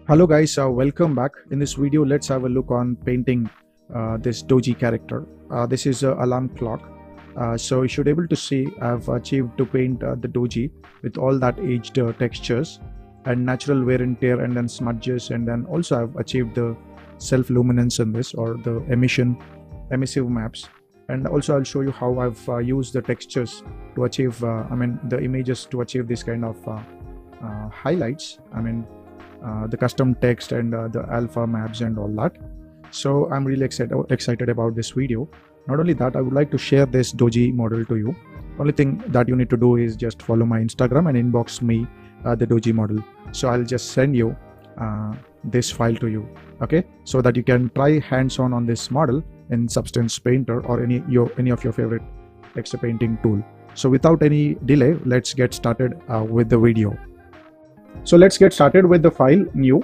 Hello guys, welcome back. In this video, let's have a look on painting this Doji character. This is an alarm clock. So you should able to see I've achieved to paint the Doji with all that aged textures and natural wear and tear and then smudges, and then also I've achieved the self-luminance in this, or the emissive maps. And also I'll show you how I've used the textures to achieve, the images to achieve this kind of highlights. The custom text and the alpha maps and all that. So I'm really excited about this video. Not only that, I would like to share this Doji model to you. Only thing that you need to do is just follow my Instagram and inbox me the Doji model. So I'll just send you this file to you, okay, so that you can try hands-on this model in Substance Painter or any of your favorite texture painting tool. So without any delay, let's get started with the video. So let's get started with the file new,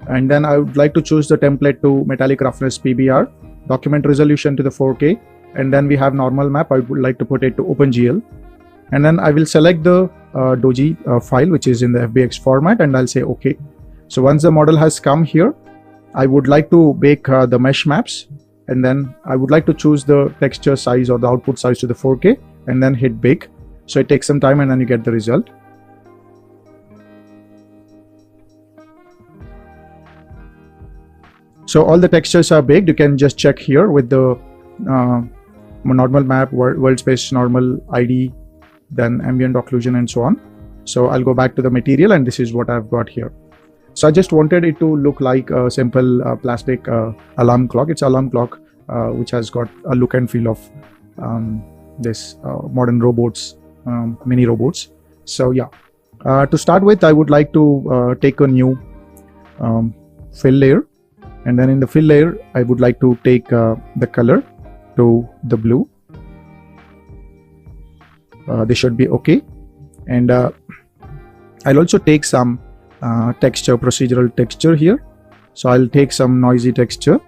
and then I would like to choose the template to metallic roughness PBR, document resolution to the 4K, and then we have normal map. I would like to put it to OpenGL, and then I will select the Doji file which is in the FBX format, and I'll say OK. So once the model has come here, I would like to bake the mesh maps, and then I would like to choose the texture size or the output size to the 4K and then hit bake. So it takes some time and then you get the result. So all the textures are baked. You can just check here with the normal map, world space normal ID, then ambient occlusion and so on. So I'll go back to the material, and this is what I've got here. So I just wanted it to look like a simple plastic alarm clock. It's an alarm clock which has got a look and feel of this modern robots, mini robots. So yeah, to start with, I would like to take a new fill layer. And then in the fill layer, I would like to take the color to the blue. This should be okay. And I'll also take some texture, procedural texture here. So I'll take some noisy texture.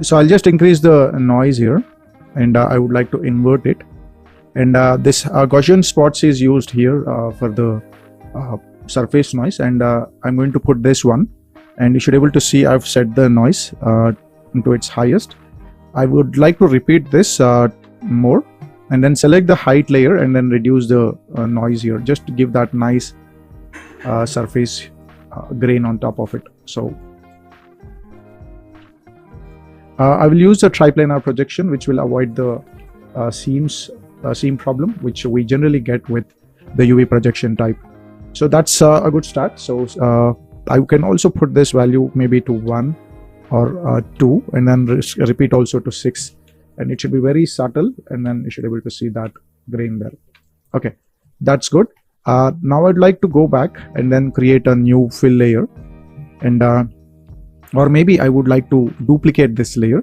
So I'll just increase the noise here. And I would like to invert it, and this Gaussian spots is used here for the surface noise, and I'm going to put this one, and you should be able to see I've set the noise into its highest. I would like to repeat this more, and then select the height layer and then reduce the noise here, just to give that nice surface grain on top of it. So I will use the triplanar projection, which will avoid the seam problem, which we generally get with the UV projection type. So that's a good start. So I can also put this value maybe to 1 or 2, and then repeat also to 6, and it should be very subtle, and then you should be able to see that grain there. Okay, that's good. Now I'd like to go back and then create a new fill layer, and or maybe I would like to duplicate this layer,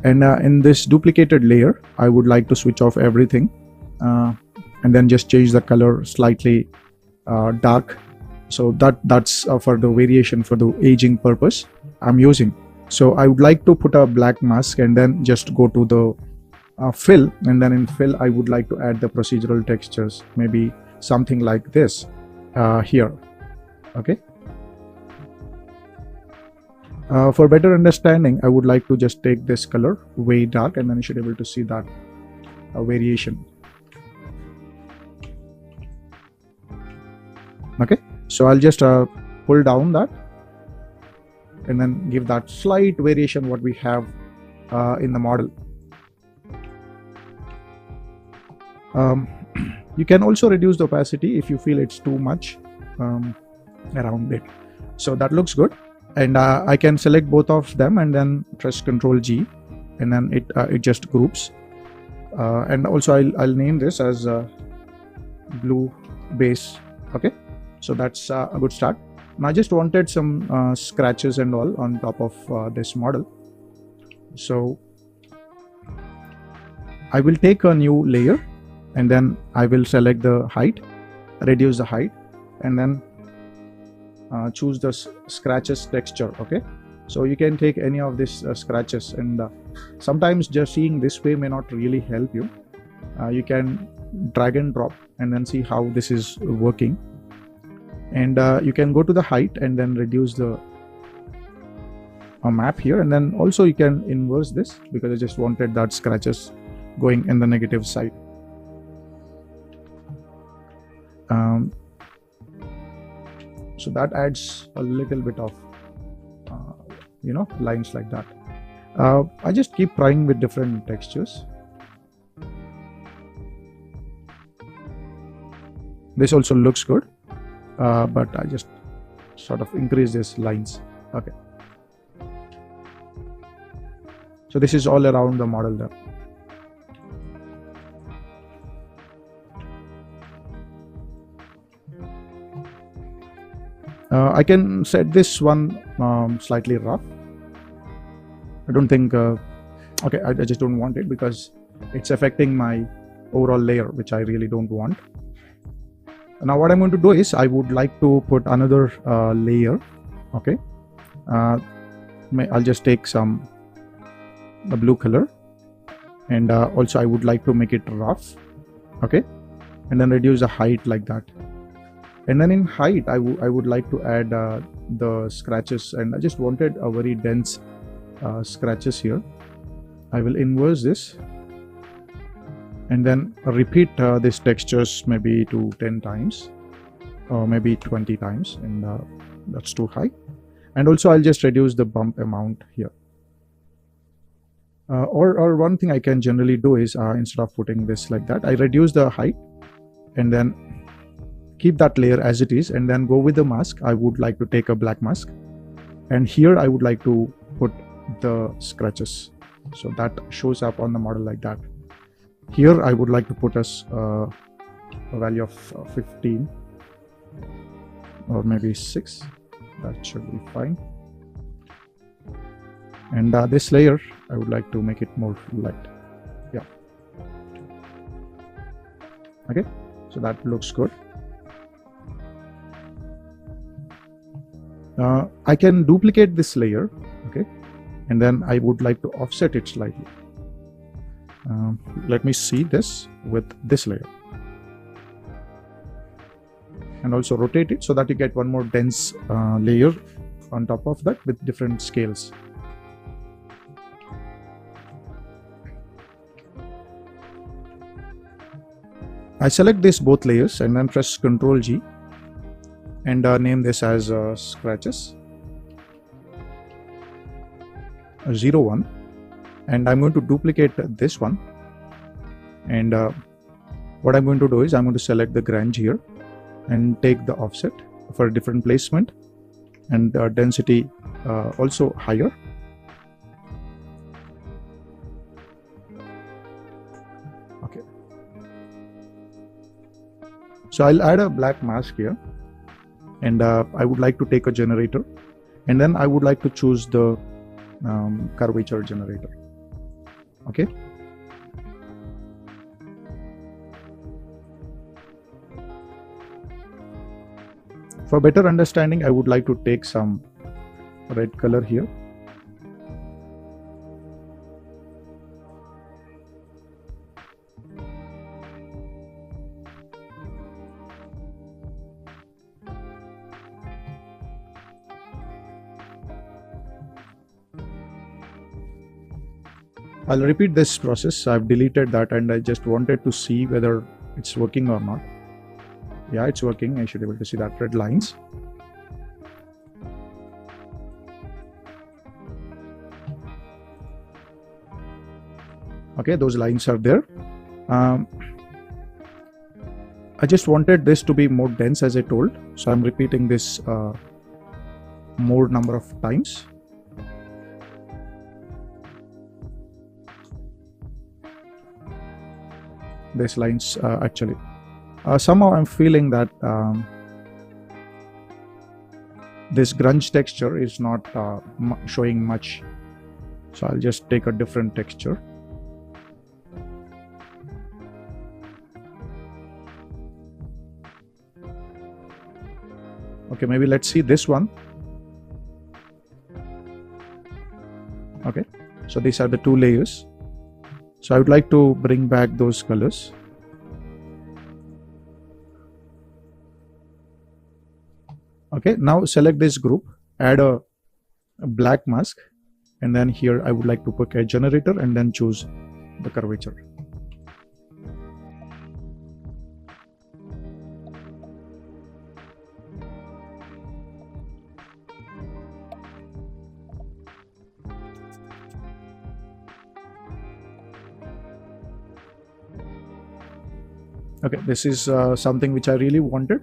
and in this duplicated layer I would like to switch off everything and then just change the color slightly dark. So that's for the variation, for the aging purpose I'm using. So I would like to put a black mask and then just go to the fill, and then in fill I would like to add the procedural textures, maybe something like this here. Okay. For better understanding, I would like to just take this color way dark, and then you should be able to see that variation. Okay, so I'll just pull down that and then give that slight variation what we have in the model. You can also reduce the opacity if you feel it's too much around it. So that looks good. And I can select both of them and then press Ctrl G, and then it just groups. And also I'll name this as blue base. Okay, so that's a good start. Now I just wanted some scratches and all on top of this model. So I will take a new layer, and then I will select the height, reduce the height, and then choose the scratches texture. Okay, So you can take any of these scratches, and sometimes just seeing this way may not really help you. You can drag and drop and then see how this is working, and you can go to the height and then reduce the map here, and then also you can inverse this because I just wanted that scratches going in the negative side. So that adds a little bit of lines like that. I just keep trying with different textures. This also looks good, but I just sort of increase these lines. Okay, so this is all around the model there. I can set this one slightly rough. I don't think okay, I just don't want it because it's affecting my overall layer, which I really don't want. Now what I'm going to do is I would like to put another layer. Okay, I'll just take the blue color, and also I would like to make it rough. Okay, and then reduce the height like that. And then in height I would like to add the scratches, and I just wanted a very dense scratches here. I will inverse this and then repeat these textures maybe to 10 times or maybe 20 times, and that's too high. And also I'll just reduce the bump amount here. Or one thing I can generally do is instead of putting this like that, I reduce the height and then keep that layer as it is, and then go with the mask. I would like to take a black mask, and here I would like to put the scratches, so that shows up on the model like that. Here I would like to put a value of 15 or maybe 6. That should be fine. And this layer I would like to make it more light. Yeah, okay, so that looks good. I can duplicate this layer, okay, and then I would like to offset it slightly. Let me see this with this layer, and also rotate it so that you get one more dense layer on top of that with different scales. I select these both layers and then press Ctrl G and name this as scratches 01, and I'm going to duplicate this one, and what I'm going to do is I'm going to select the grange here and take the offset for a different placement, and density also higher. Okay, so I'll add a black mask here, and I would like to take a generator, and then I would like to choose the curvature generator. Okay, for better understanding I would like to take some red color here. I'll repeat this process. I've deleted that, and I just wanted to see whether it's working or not. Yeah, it's working. I should be able to see that red lines. Okay, those lines are there. I just wanted this to be more dense, as I told, so I'm repeating this more number of times. These lines actually somehow I'm feeling that this grunge texture is not showing much, so I'll just take a different texture. Okay, maybe let's see this one. Okay, so these are the two layers. So I would like to bring back those colors. Okay, now select this group, add a black mask, and then here I would like to pick a generator and then choose the curvature. Okay, this is something which I really wanted.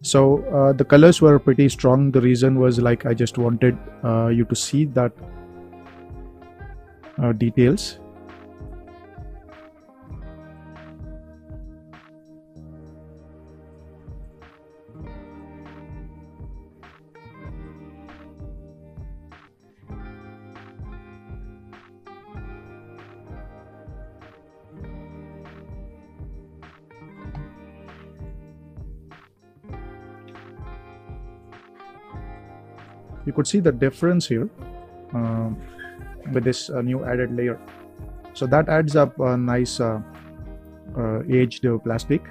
So the colors were pretty strong. The reason was like I just wanted you to see that details. You could see the difference here with this new added layer. So that adds up a nice aged plastic.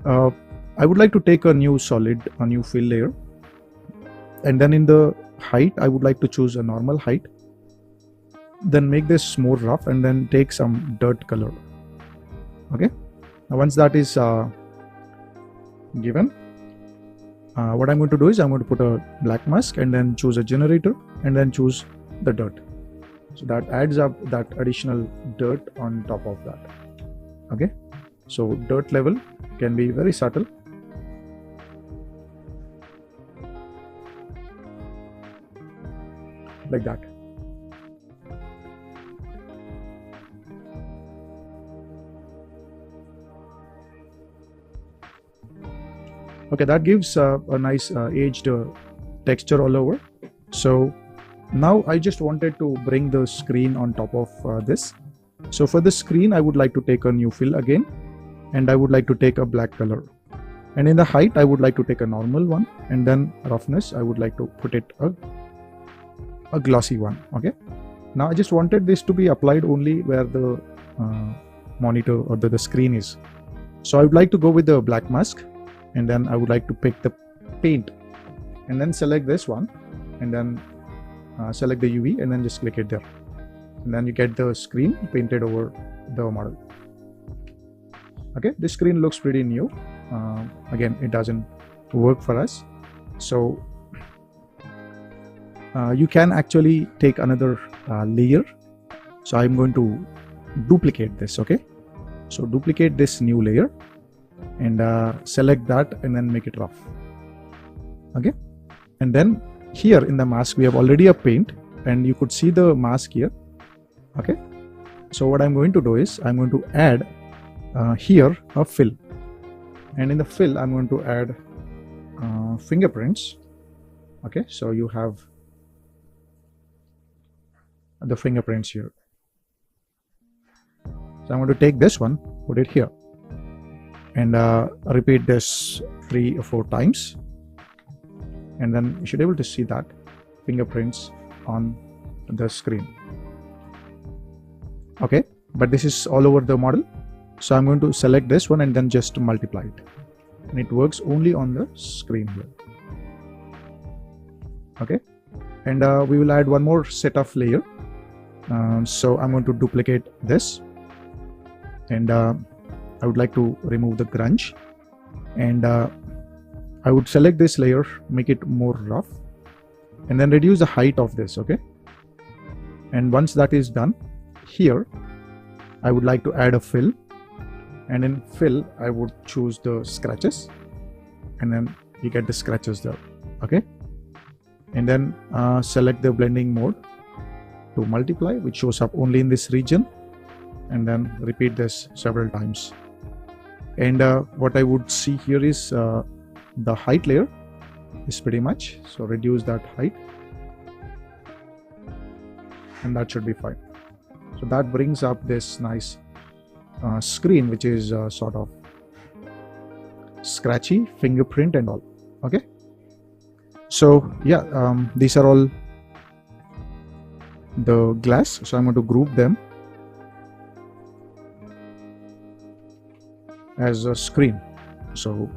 I would like to take a new solid, a new fill layer, and then in the height I would like to choose a normal height, then make this more rough and then take some dirt color. Okay, now once that is given, what I'm going to do is I'm going to put a black mask and then choose a generator and then choose the dirt. So that adds up that additional dirt on top of that. Okay, so dirt level can be very subtle. Like that. Okay, that gives a nice aged texture all over. So now I just wanted to bring the screen on top of this. So for the screen, I would like to take a new fill again, and I would like to take a black color. And in the height, I would like to take a normal one, and then roughness, I would like to put it a glossy one. Okay. Now I just wanted this to be applied only where the monitor or the screen is. So I would like to go with the black mask, and then I would like to pick the paint and then select this one and then select the UV and then just click it there, and then you get the screen painted over the model. Okay, this screen looks pretty new. Again, it doesn't work for us, so you can actually take another layer. So I'm going to duplicate this. Okay, so duplicate this new layer and select that and then make it rough. Okay, and then here in the mask we have already a paint, and you could see the mask here. Okay, so what I'm going to do is I'm going to add here a fill, and in the fill I'm going to add fingerprints. Okay, so you have the fingerprints here. So I'm going to take this one, put it here, and repeat this 3 or 4 times, and then you should be able to see that fingerprints on the screen. Okay, but this is all over the model, so I'm going to select this one and then just multiply it, and it works only on the screen here. Okay, and we will add one more set of layer. So I'm going to duplicate this, and I would like to remove the grunge, and I would select this layer, make it more rough, and then reduce the height of this. Okay, and once that is done, here I would like to add a fill, and in fill I would choose the scratches, and then you get the scratches there. Okay, and then select the blending mode to multiply, which shows up only in this region, and then repeat this several times. And what I would see here is the height layer is pretty much, so reduce that height, and that should be fine. So that brings up this nice screen, which is sort of scratchy fingerprint and all. Okay, so yeah, these are all the glass, so I'm going to group them as a screen. So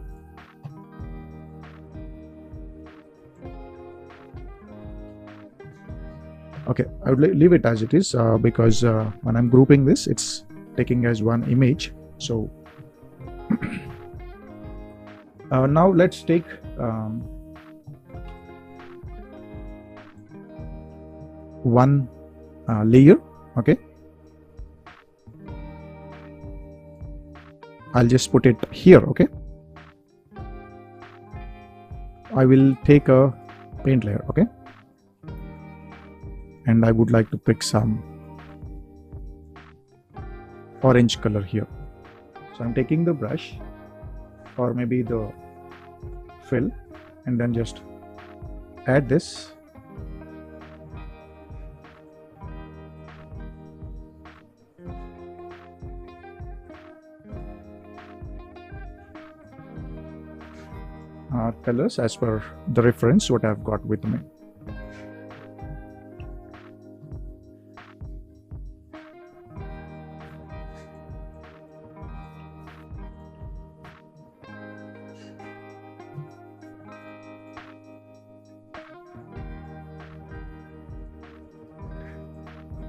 okay, I would leave it as it is because when I'm grouping this, it's taking as one image. So now let's take one layer. Okay, I'll just put it here. Okay, I will take a paint layer. Okay, and I would like to pick some orange color here. So I'm taking the brush or maybe the fill and then just add this. Colors as per the reference what I've got with me.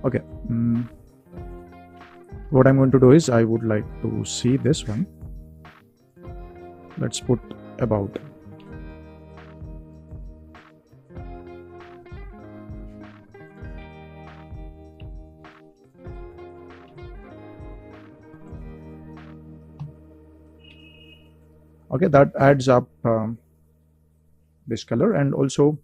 Okay, what I'm going to do is I would like to see this one. Let's put about. Okay, that adds up this color, and also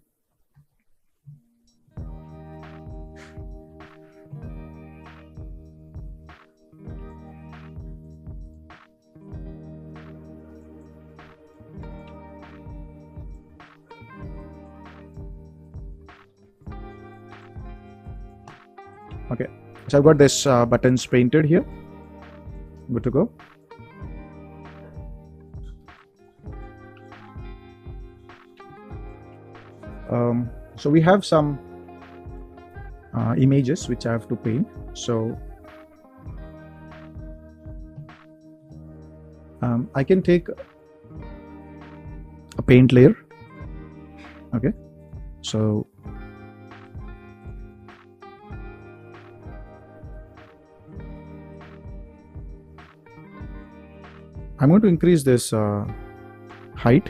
okay, so I've got this buttons painted here. Good to go. So we have some images which I have to paint. So I can take a paint layer. Okay, so I'm going to increase this height,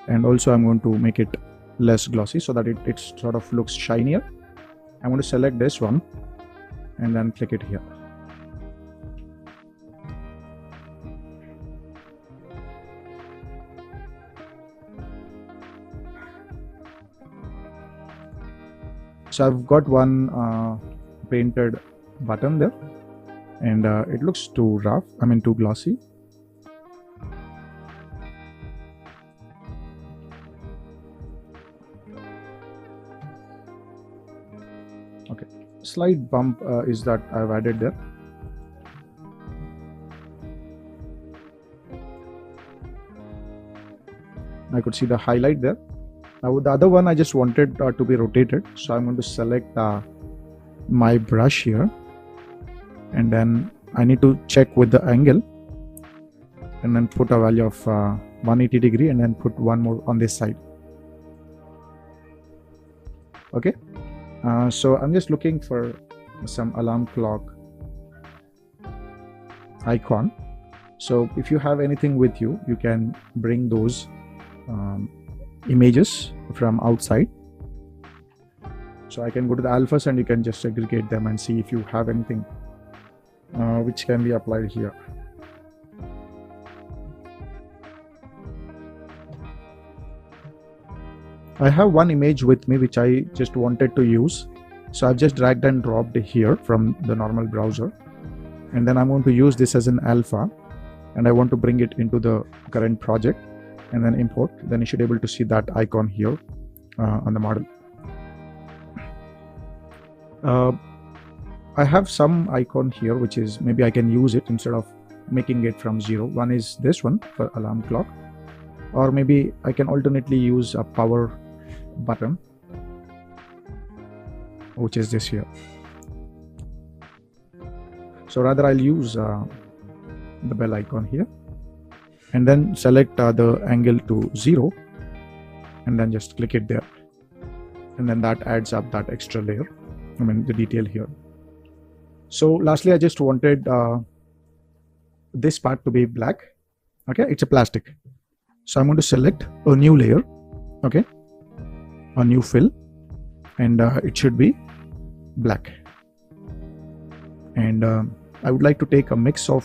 and also I'm going to make it less glossy so that it sort of looks shinier. I'm going to select this one and then click it here. So I've got one painted button there, and it looks too rough, too glossy. Okay, slight bump is that I've added there. I could see the highlight there. Now the other one I just wanted to be rotated, so I'm going to select my brush here, and then I need to check with the angle and then put a value of 180 degree and then put one more on this side. Okay, so I'm just looking for some alarm clock icon. So if you have anything with you, you can bring those images from outside. So I can go to the alphas and you can just segregate them and see if you have anything which can be applied here. I have one image with me which I just wanted to use, so I've just dragged and dropped it here from the normal browser, and then I'm going to use this as an alpha, and I want to bring it into the current project and then import. Then you should be able to see that icon here on the model. I have some icon here which is maybe I can use it instead of making it from 0. One is this one for alarm clock, or maybe I can alternately use a power button, which is this here. So rather I'll use the bell icon here, and then select the angle to 0, and then just click it there, and then that adds up that extra layer, the detail here. So lastly, I just wanted this part to be black. Okay, it's a plastic, so I'm going to select a new layer, okay, a new fill, and it should be black. And I would like to take a mix of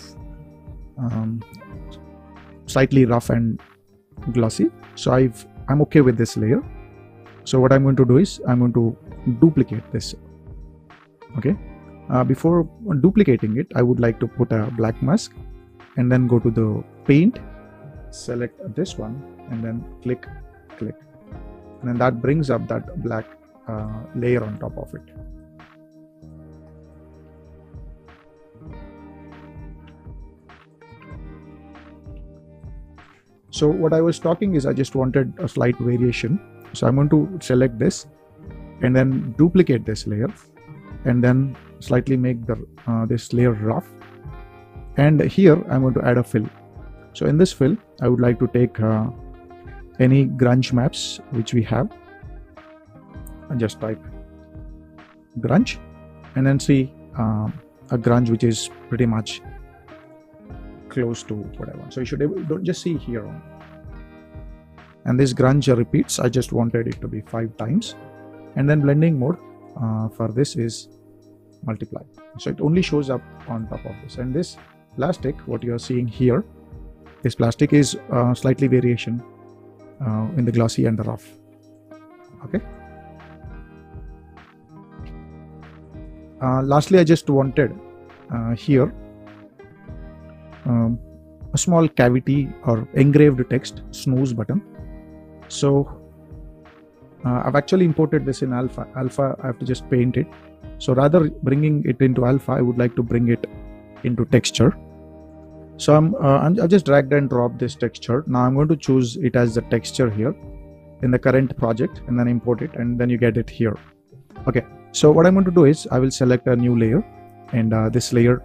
slightly rough and glossy. So I'm okay with this layer. So what I'm going to do is I'm going to duplicate this. Okay, before duplicating it, I would like to put a black mask, and then go to the paint, select this one, and then click, and then that brings up that black layer on top of it. So what I was talking is I just wanted a slight variation. So I'm going to select this and then duplicate this layer, and then slightly make the this layer rough. And here I'm going to add a fill. So in this fill, I would like to take any grunge maps which we have, and just type grunge, and then see a grunge which is pretty much close to what I want. So you should don't just see here, and this grunge repeats. I just wanted it to be 5 times, and then blending mode for this is multiply, so it only shows up on top of this. And this plastic, what you are seeing here, this plastic is slightly variation in the glossy and the rough. Okay. Lastly, I just wanted here a small cavity or engraved text snooze button. So I've actually imported this in alpha. I have to just paint it. So rather bringing it into alpha, I would like to bring it into texture. So I've just dragged and dropped this texture. Now I'm going to choose it as the texture here in the current project, and then import it, and then you get it here. Okay, so what I'm going to do is I will select a new layer, and this layer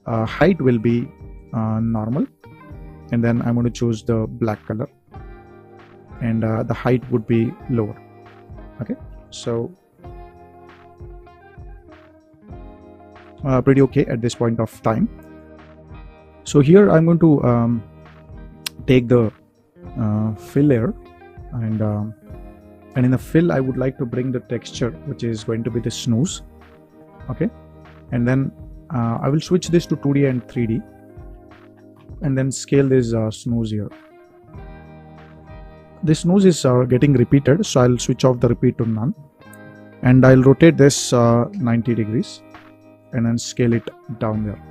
height will be normal, and then I'm going to choose the black color, and the height would be lower. Okay, so pretty okay at this point of time. So here I'm going to take the fill layer, and in the fill I would like to bring the texture, which is going to be the snooze. Okay, and then I will switch this to 2D and 3D, and then scale this snooze here. This snooze is getting repeated, so I'll switch off the repeat to none, and I'll rotate this 90 degrees, and then scale it down there.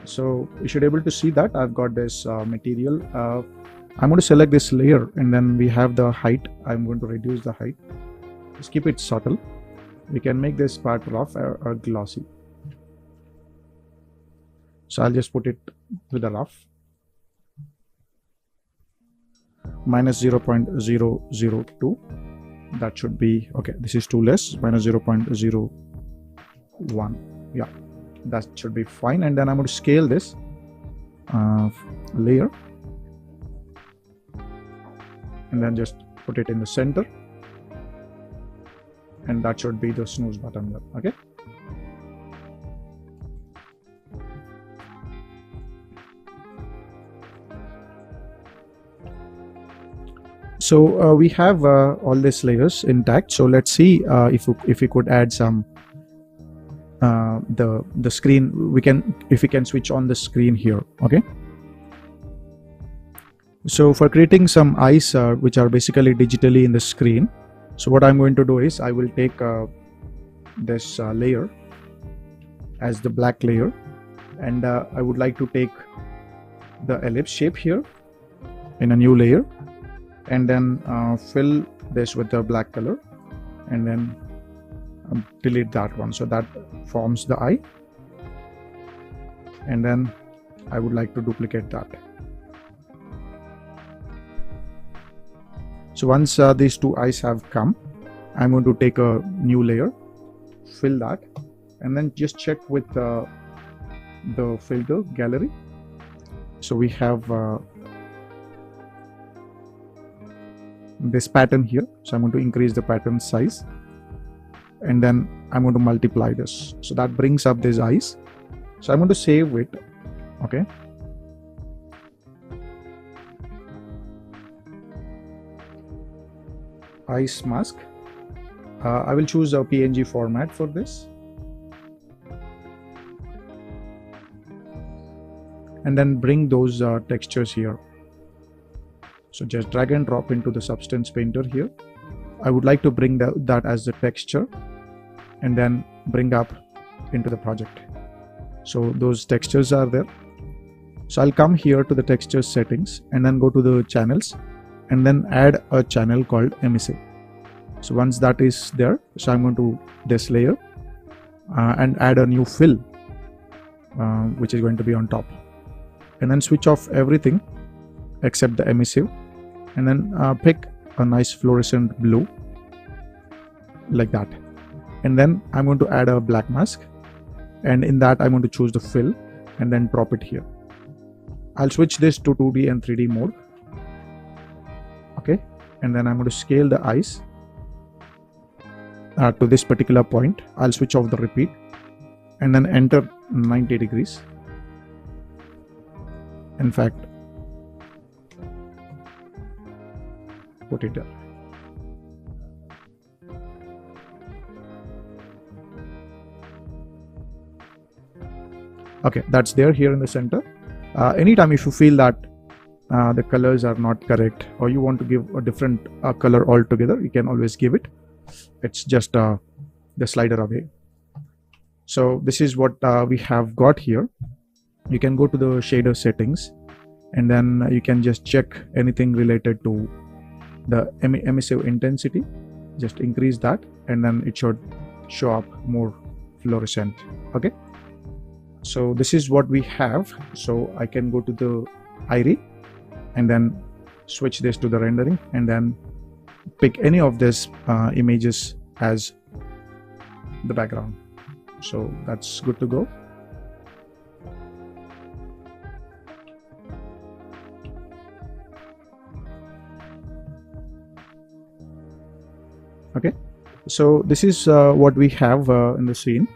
So you should be able to see that I've got this material. I'm going to select this layer, and then we have the height. I'm going to reduce the height. Just keep it subtle. We can make this part rough or glossy. So I'll just put it with a rough. Minus 0.002. That should be okay. This is too less. Minus 0.01. Yeah, that should be fine. And then I'm going to scale this layer, and then just put it in the center, and that should be the snooze button there. Okay, so we have all these layers intact. So let's see if we could add some the screen. If we can switch on the screen here. Okay, so for creating some eyes which are basically digitally in the screen, so what I'm going to do is I will take this layer as the black layer, and I would like to take the ellipse shape here in a new layer, and then fill this with the black color, and then delete that one, so that forms the eye. And then I would like to duplicate that. So once these two eyes have come, I'm going to take a new layer, fill that, and then just check with the filter gallery. So we have this pattern here, so I'm going to increase the pattern size, and then I'm going to multiply this, so that brings up these eyes. So I'm going to save it. Okay, eyes mask. I will choose a PNG format for this, and then bring those textures here. So just drag and drop into the substance painter here. I would like to bring that as the texture, and then bring up into the project. So those textures are there. So I'll come here to the texture settings, and then go to the channels, and then add a channel called emissive. So once that is there, so I'm going to this layer and add a new fill, which is going to be on top, and then switch off everything except the emissive, and then pick a nice fluorescent blue like that. And then I'm going to add a black mask, and in that I'm going to choose the fill and then drop it here. I'll switch this to 2D and 3D mode. Okay, and then I'm going to scale the eyes to this particular point. I'll switch off the repeat, and then enter 90 degrees. In fact, put it there. Okay, that's there here in the center. Anytime if you feel that the colors are not correct, or you want to give a different color altogether, you can always give it. It's just the slider away. So this is what we have got here. You can go to the shader settings, and then you can just check anything related to the emissive intensity. Just increase that, and then it should show up more fluorescent. Okay, so this is what we have. So I can go to the IRI and then switch this to the rendering, and then pick any of these images as the background. So that's good to go. Okay, so this is what we have in the scene.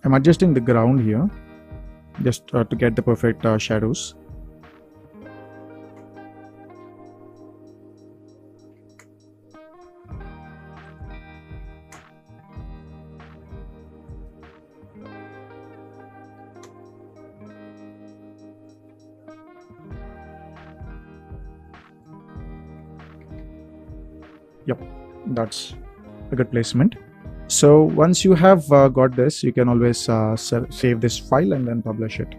I'm adjusting the ground here just to get the perfect shadows. Yep, that's a good placement. So once you have got this, you can always save this file and then publish it.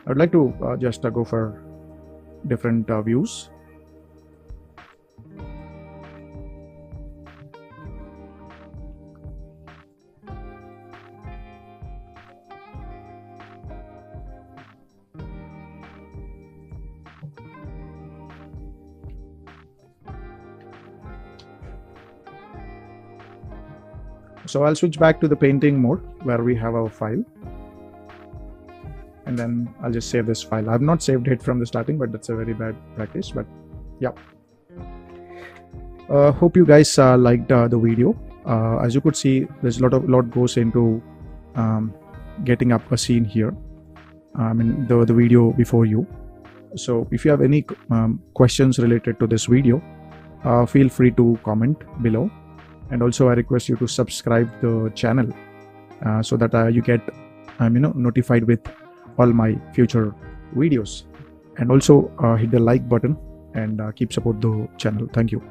I would like to just go for different views. So I'll switch back to the painting mode where we have our file, and then I'll just save this file. I've not saved it from the starting, but that's a very bad practice. But yeah, hope you guys liked the video. As you could see, there's a lot goes into getting up a scene here. I mean the video before you. So if you have any questions related to this video, feel free to comment below, and also I request you to subscribe the channel so that you get notified with all my future videos, and also hit the like button and keep support the channel. Thank you.